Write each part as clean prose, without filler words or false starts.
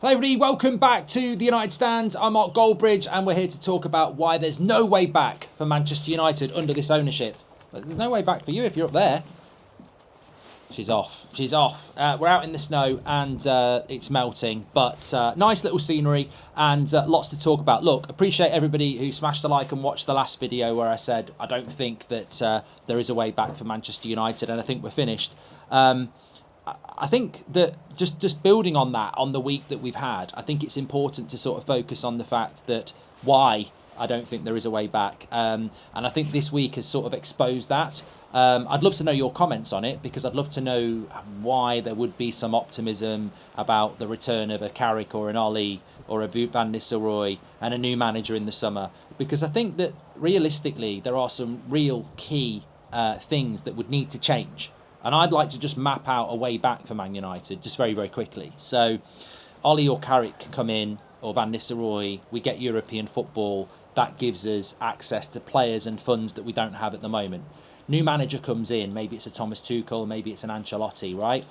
Hello everybody, welcome back to the United Stand. I'm Mark Goldbridge and we're here to talk about why there's no way back for Manchester United under this ownership. There's no way back for you if you're up there. She's off. We're out in the snow and it's melting, but nice little scenery and lots to talk about. Look, appreciate everybody who smashed the like and watched the last video where I said I don't think that there is a way back for Manchester United, and I think we're finished. I think that just building on that, on the week that we've had, I think it's important to sort of focus on the fact that why I don't think there is a way back. And I think this week has sort of exposed that. I'd love to know your comments on it, because I'd love to know why there would be some optimism about the return of a Carrick or an Ollie or a Van Nistelrooy and a new manager in the summer. Because I think that realistically there are some real key things that would need to change. And I'd like to just map out a way back for Man United, just very, very quickly. So Ollie or Carrick come in, or Van Nistelrooy, we get European football. That gives us access to players and funds that we don't have at the moment. New manager comes in, maybe it's a Thomas Tuchel, maybe it's an Ancelotti, right?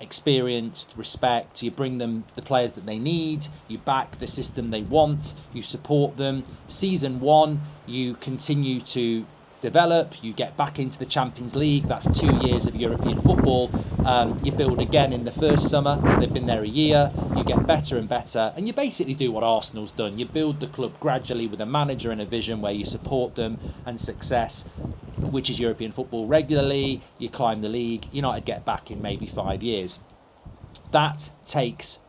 Experienced, respect, you bring them the players that they need, you back the system they want, you support them. Season one, you continue to develop, you get back into the Champions League. That's 2 years of European football. You build again in the first summer. They've been there a year. You get better and better, and you basically do what Arsenal's done. You build the club gradually with a manager and a vision where you support them and success, which is European football regularly. You climb the league. United get back in maybe 5 years. That takes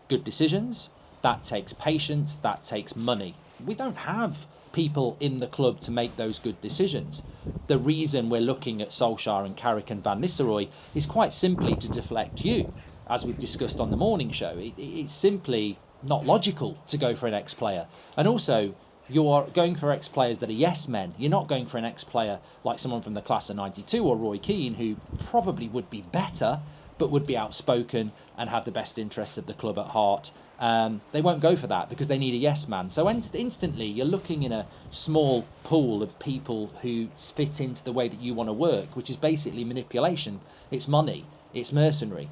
good decisions. That takes patience. That takes money. We don't have people in the club to make those good decisions. The reason we're looking at Solskjaer and Carrick and Van Nistelrooy is quite simply to deflect you, as we've discussed on the morning show. It's simply not logical to go for an ex-player. And also, you're going for ex-players that are yes men. You're not going for an ex-player like someone from the class of 92 or Roy Keane, who probably would be better, but would be outspoken and have the best interests of the club at heart. They won't go for that because they need a yes man. So instantly you're looking in a small pool of people who fit into the way that you want to work, which is basically manipulation. It's money. It's mercenary.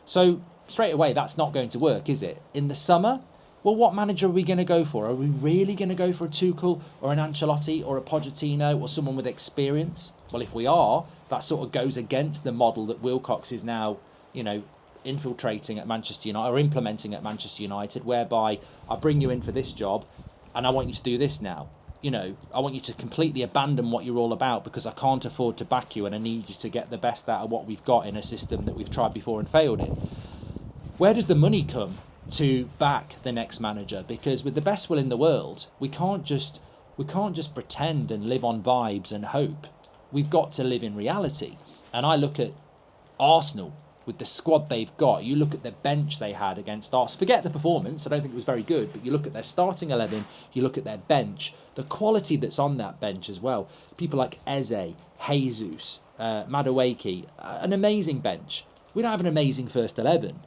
So straight away, that's not going to work, is it? In the summer, well, what manager are we going to go for? Are we really going to go for a Tuchel or an Ancelotti or a Pochettino or someone with experience? Well, if we are, that sort of goes against the model that Wilcox is now, infiltrating at Manchester United, or implementing at Manchester United, whereby I bring you in for this job and I want you to do this now. I want you to completely abandon what you're all about because I can't afford to back you and I need you to get the best out of what we've got in a system that we've tried before and failed in. Where does the money come to back the next manager? Because with the best will in the world, we can't just pretend and live on vibes and hope. We've got to live in reality. And I look at Arsenal with the squad they've got. You look at the bench they had against Arsenal. Forget the performance, I don't think it was very good, but you look at their starting 11, you look at their bench, the quality that's on that bench as well. People like Eze, Jesus, Madueke, an amazing bench. We don't have an amazing first 11.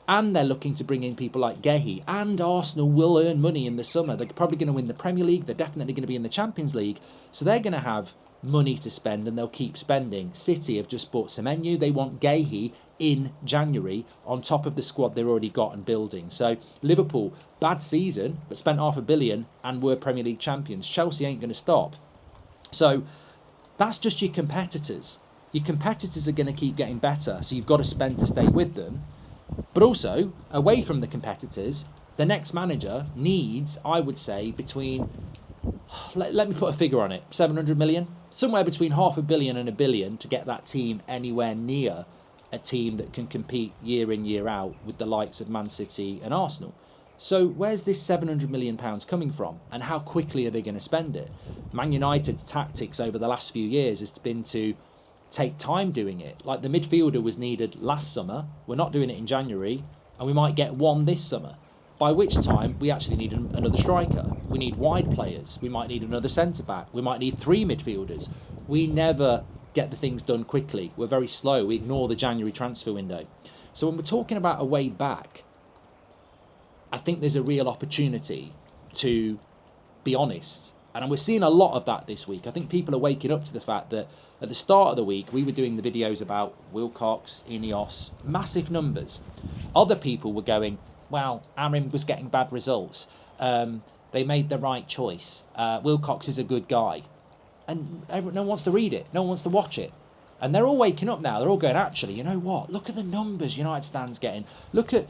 And they're looking to bring in people like Gehi, and Arsenal will earn money in the summer. They're probably going to win the Premier League, they're definitely going to be in the Champions League, so they're going to have money to spend and they'll keep spending. City have just bought Semenyo. They want Gehi in January on top of the squad they've already got and building. So Liverpool, bad season, but spent $500 million and were Premier League champions. Chelsea ain't going to stop. So that's just your competitors. Your competitors are going to keep getting better, so you've got to spend to stay with them. But also, away from the competitors, the next manager needs, I would say, between, let me put a figure on it, 700 million? Somewhere between $500 million and $1 billion to get that team anywhere near a team that can compete year in, year out with the likes of Man City and Arsenal. So where's this £700 million coming from? And how quickly are they going to spend it? Man United's tactics over the last few years has been to take time doing it. Like the midfielder was needed last summer. We're not doing it in January. And we might get one this summer. By which time we actually need another striker. We need wide players. We might need another centre-back. We might need 3 midfielders. We never get the things done quickly. We're very slow. We ignore the January transfer window. So when we're talking about a way back, I think there's a real opportunity to be honest. And we're seeing a lot of that this week. I think people are waking up to the fact that at the start of the week, we were doing the videos about Wilcox, Ineos, massive numbers. Other people were going, well, Amorim was getting bad results. They made the right choice. Wilcox is a good guy. And no one wants to read it. No one wants to watch it. And they're all waking up now. They're all going, actually, you know what? Look at the numbers United Stand's getting. Look at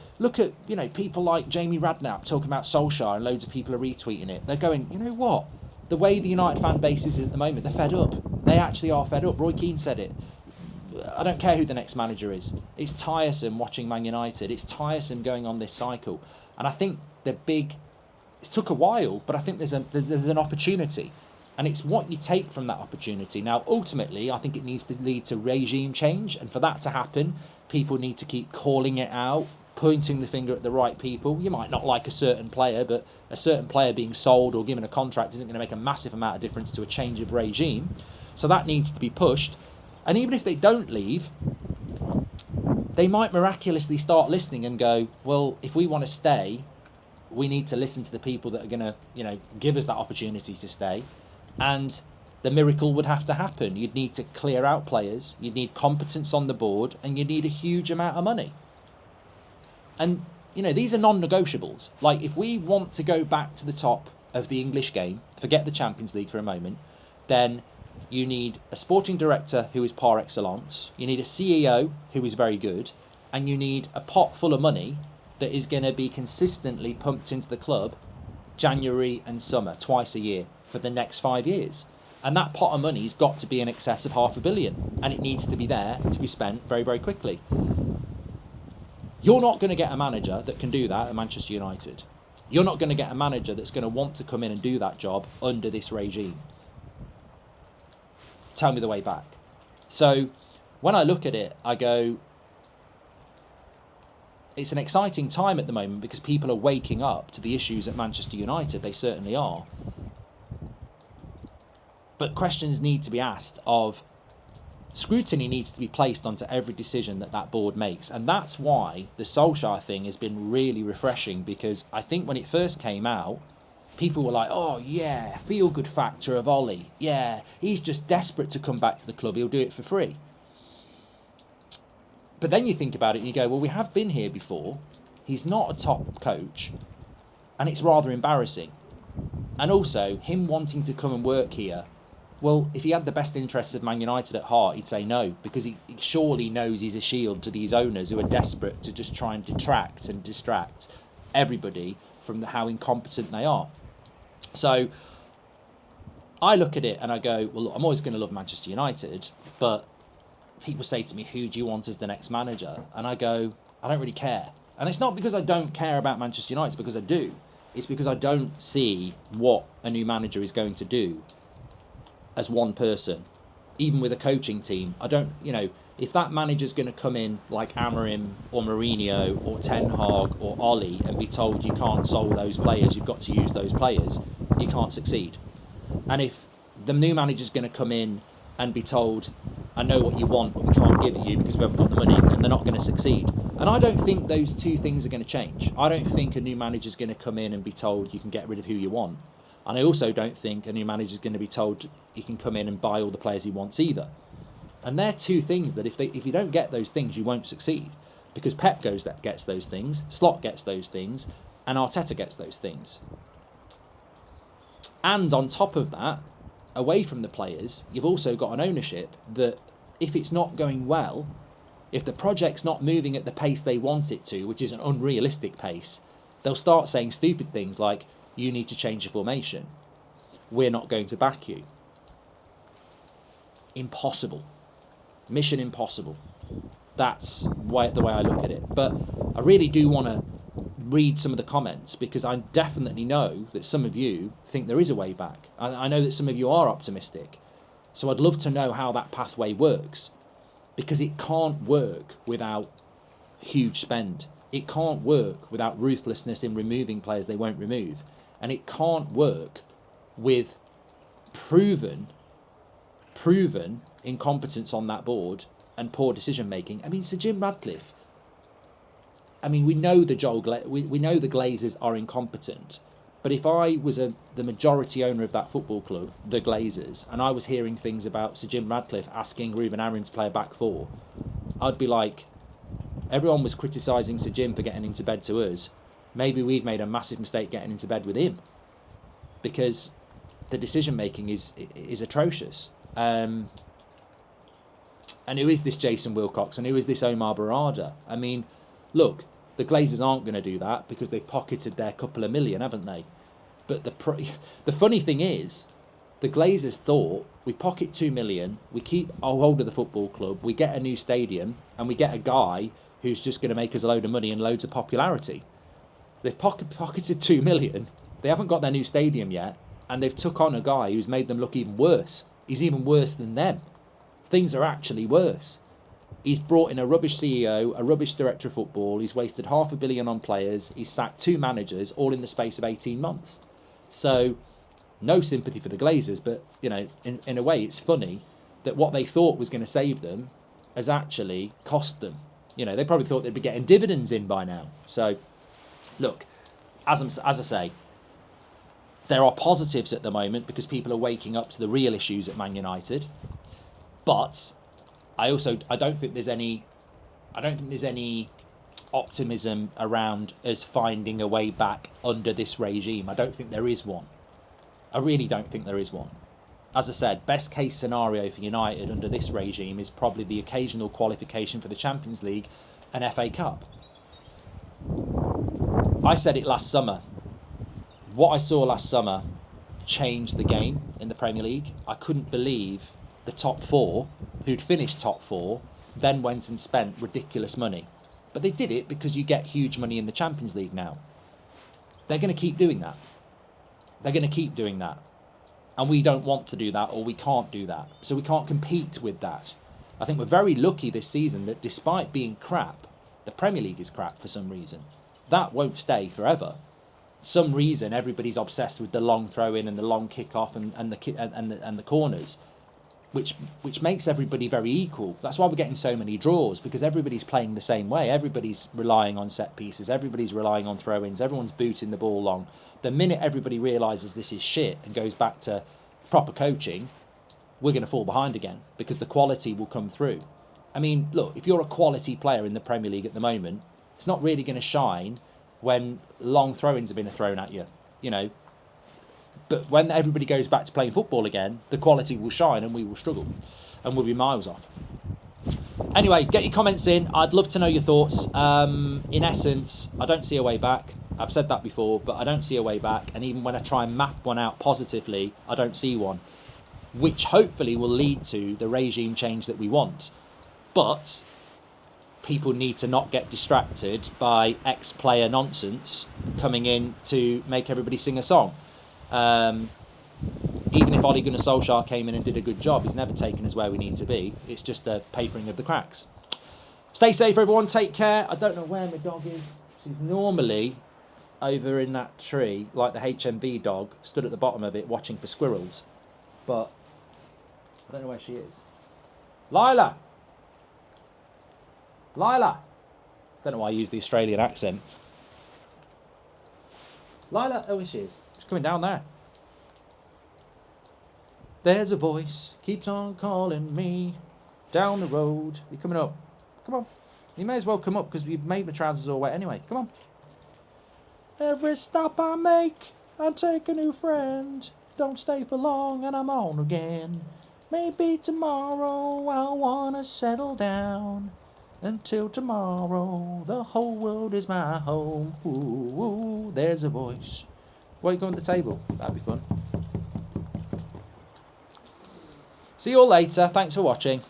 people like Jamie Radknapp talking about Solskjaer, and loads of people are retweeting it. They're going, you know what? The way the United fan base is at the moment, they're fed up. They actually are fed up. Roy Keane said it. I don't care who the next manager is. It's tiresome watching Man United. It's tiresome going on this cycle. And I think it's took a while, but I think there's an opportunity. And it's what you take from that opportunity. Now, ultimately, I think it needs to lead to regime change. And for that to happen, people need to keep calling it out, pointing the finger at the right people. You might not like a certain player, but a certain player being sold or given a contract isn't going to make a massive amount of difference to a change of regime. So that needs to be pushed. And even if they don't leave, they might miraculously start listening and go, well, if we want to stay, we need to listen to the people that are going to, give us that opportunity to stay. And the miracle would have to happen. You'd need to clear out players, you'd need competence on the board, and you'd need a huge amount of money. And, these are non-negotiables. Like, if we want to go back to the top of the English game, forget the Champions League for a moment, then you need a sporting director who is par excellence, you need a CEO who is very good, and you need a pot full of money that is going to be consistently pumped into the club January and summer, twice a year, for the next 5 years. And that pot of money's got to be in excess of $500 million, and it needs to be there to be spent very, very quickly. You're not going to get a manager that can do that at Manchester United. You're not going to get a manager that's going to want to come in and do that job under this regime. Tell me the way back. So when I look at it, I go, it's an exciting time at the moment because people are waking up to the issues at Manchester United. They certainly are. But questions need to be asked of, scrutiny needs to be placed onto every decision that board makes. And that's why the Solskjaer thing has been really refreshing, because I think when it first came out, people were like, oh yeah, feel-good factor of Ollie. Yeah, he's just desperate to come back to the club. He'll do it for free. But then you think about it and you go, well, we have been here before. He's not a top coach. And it's rather embarrassing. And also, him wanting to come and work here, well, if he had the best interests of Man United at heart, he'd say no, because he surely knows he's a shield to these owners who are desperate to just try and detract and distract everybody from how incompetent they are. So I look at it and I go, well, look, I'm always going to love Manchester United, but people say to me, who do you want as the next manager? And I go, I don't really care. And it's not because I don't care about Manchester United, it's because I do. It's because I don't see what a new manager is going to do as one person, even with a coaching team. I don't, if that manager's going to come in like Amorim or Mourinho or Ten Hag or Ollie and be told you can't solve those players, you've got to use those players, you can't succeed. And if the new manager's going to come in and be told, I know what you want, but we can't give it you because we haven't got the money, then they're not going to succeed. And I don't think those two things are going to change. I don't think a new manager's going to come in and be told you can get rid of who you want. And I also don't think a new manager's going to be told he can come in and buy all the players he wants either. And they're two things that if you don't get those things, you won't succeed. Because Pep gets those things, Slot gets those things, and Arteta gets those things. And on top of that, away from the players, you've also got an ownership that if it's not going well, if the project's not moving at the pace they want it to, which is an unrealistic pace, they'll start saying stupid things like, you need to change your formation. We're not going to back you. Impossible. Mission impossible. That's the way I look at it. But I really do want to read some of the comments, because I definitely know that some of you think there is a way back. I know that some of you are optimistic. So I'd love to know how that pathway works, because it can't work without huge spend. It can't work without ruthlessness in removing players they won't remove. And it can't work with proven incompetence on that board and poor decision making. I mean, Sir Jim Radcliffe. I mean, we know the Glazers are incompetent. But if I was the majority owner of that football club, the Glazers, and I was hearing things about Sir Jim Radcliffe asking Ruben Amorim to play a back four, I'd be like, everyone was criticising Sir Jim for getting into bed to us. maybe we'd made a massive mistake getting into bed with him, because the decision making is atrocious. And who is this Jason Wilcox, and who is this Omar Barada? I mean, look, the Glazers aren't going to do that because they've pocketed their couple of million, haven't they? But the funny thing is, the Glazers thought, we pocket 2 million, we keep a hold of the football club, we get a new stadium, and we get a guy who's just going to make us a load of money and loads of popularity. They've pocketed 2 million, they haven't got their new stadium yet, and they've took on a guy who's made them look even worse. He's even worse than them. Things are actually worse. He's brought in a rubbish CEO, a rubbish director of football, he's wasted $500 million on players, he's sacked 2 managers, all in the space of 18 months. So, no sympathy for the Glazers, but, you know, in a way it's funny that what they thought was going to save them has actually cost them. You know, they probably thought they'd be getting dividends in by now. So, look, as I say, there are positives at the moment because people are waking up to the real issues at Man United. But I don't think there's any optimism around us finding a way back under this regime. I don't think there is one. I really don't think there is one. As I said, best case scenario for United under this regime is probably the occasional qualification for the Champions League and FA Cup. I said it last summer. What I saw last summer changed the game in the Premier League. I couldn't believe the top 4, who'd finished top 4, then went and spent ridiculous money. But they did it because you get huge money in the Champions League now. They're going to keep doing that. They're going to keep doing that. And we don't want to do that, or we can't do that. So we can't compete with that. I think we're very lucky this season that despite being crap, the Premier League is crap for some reason. That won't stay forever. Some reason everybody's obsessed with the long throw in and the long kick off and the corners, which makes everybody very equal. That's why we're getting so many draws, because everybody's playing the same way. Everybody's relying on set pieces. Everybody's relying on throw-ins. Everyone's booting the ball long. The minute everybody realises this is shit and goes back to proper coaching, we're going to fall behind again because the quality will come through. I mean, look, if you're a quality player in the Premier League at the moment, it's not really going to shine when long throw-ins have been thrown at you, you know. But when everybody goes back to playing football again, the quality will shine and we will struggle and we'll be miles off. Anyway, get your comments in. I'd love to know your thoughts. In essence, I don't see a way back. I've said that before, but I don't see a way back. And even when I try and map one out positively, I don't see one, which hopefully will lead to the regime change that we want. But people need to not get distracted by ex-player nonsense coming in to make everybody sing a song. Even if Ole Gunnar Solskjaer came in and did a good job, he's never taken us where we need to be. It's just a papering of the cracks. Stay safe, everyone. Take care. I don't know where my dog is. She's normally over in that tree, like the HMV dog, stood at the bottom of it watching for squirrels. But I don't know where she is. Lila! Lila! Don't know why I use the Australian accent. Lila, oh, here she is. She's coming down there. There's a voice, keeps on calling me down the road. You're coming up. Come on. You may as well come up because you've made my trousers all wet anyway. Come on. Every stop I make, I take a new friend. Don't stay for long and I'm on again. Maybe tomorrow I'll wanna settle down. Until tomorrow, the whole world is my home. Ooh, ooh, there's a voice. Why don't you go on the table? That'd be fun. See you all later. Thanks for watching.